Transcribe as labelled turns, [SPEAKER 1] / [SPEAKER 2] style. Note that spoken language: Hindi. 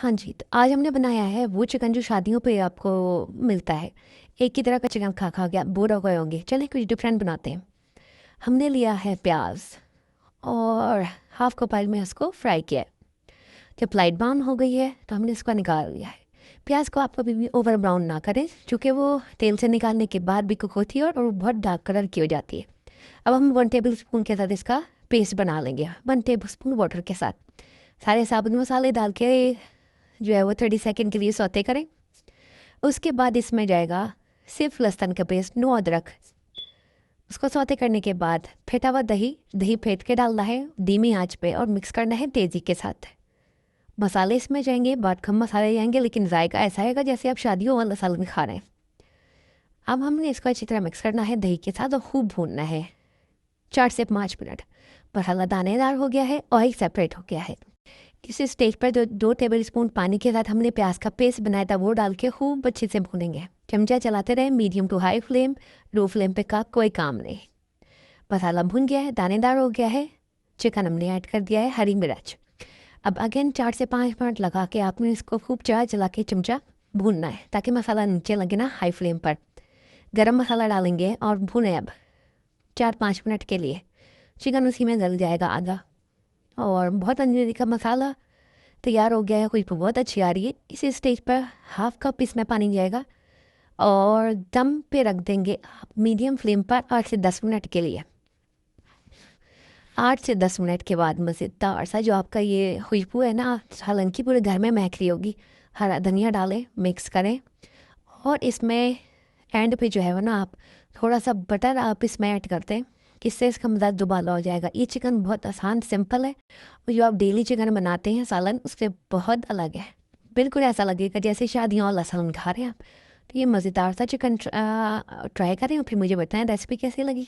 [SPEAKER 1] हाँ जी, तो आज हमने बनाया है वो चिकन जो शादियों पे आपको मिलता है। एक ही तरह का चिकन खा खा के आप बोर हो गए होंगे। चलिए कुछ डिफरेंट बनाते हैं। हमने लिया है प्याज और हाफ कप ऑयल में उसको फ्राई किया है। जब लाइट ब्राउन हो गई है तो हमने इसको निकाल लिया है। प्याज को आप कभी भी ओवर ब्राउन ना करें, क्योंकि वो तेल से निकालने के बाद भी कुक होती है और वो बहुत डार्क कलर की हो जाती है। अब हम 1 टेबल स्पून के साथ इसका पेस्ट बना लेंगे, 1 टेबल स्पून वाटर के साथ। सारे साबुत मसाले डाल के जो है वो 30 सेकेंड के लिए सौते करें। उसके बाद इसमें जाएगा सिर्फ लहसुन का पेस्ट, नो अदरक। उसको सौते करने के बाद फेंटा हुआ दही, दही फेंट के डालना है धीमी आंच पे और मिक्स करना है तेज़ी के साथ। मसाले इसमें जाएंगे, बाद कम मसाले जाएंगे, लेकिन जायका ऐसा आएगा जैसे आप शादियों वाला सालन खा रहे हैं। अब हमने इसको अच्छी तरह मिक्स करना है दही के साथ और खूब भूनना है 4 से 5 मिनट। मसाला दानेदार हो गया है, ऑयल सेपरेट हो गया है। इस स्टेज पर 2 टेबल स्पून पानी के साथ हमने प्याज का पेस्ट बनाया था वो डाल के खूब अच्छे से भूनेंगे। चमचा चलाते रहे, medium to high flame. Low flame पे का कोई काम नहीं। मसाला भुन गया है, दानेदार हो गया है। चिकन हमने ऐड कर दिया है, हरी मिर्च। अब अगेन 4 से 5 मिनट लगा के आपने इसको खूब चला के चमचा भूनना है ताकि मसाला नीचे लगे ना हाई फ्लेम पर। गरम मसाला डालेंगे और भुने अब 4-5 मिनट के लिए। चिकन उसी में गल जाएगा आधा। और बहुत अंजली का मसाला तैयार हो गया है, खुशबू बहुत अच्छी आ रही है। इसी स्टेज पर हाफ कप इसमें पानी जाएगा और दम पे रख देंगे मीडियम फ्लेम पर 8 से 10 मिनट के लिए। 8 से 10 मिनट के बाद मज़ेदार सा जो आपका ये खुशबू है ना, हालांकि पूरे घर में महक रही होगी। हरा धनिया डालें, मिक्स करें और इसमें एंड पे जो है वो ना आप थोड़ा सा बटर आप इसमें ऐड करते हैं, इससे इसका मज़ा दुबाला हो जाएगा। ये चिकन बहुत आसान सिंपल है और जो आप डेली चिकन बनाते हैं सालन, उससे बहुत अलग है। बिल्कुल ऐसा लगेगा जैसे शादियों वाला सालन खा रहे हैं आप। तो ये मज़ेदार सा चिकन ट्राई करें और फिर मुझे बताएं रेसिपी कैसी लगी।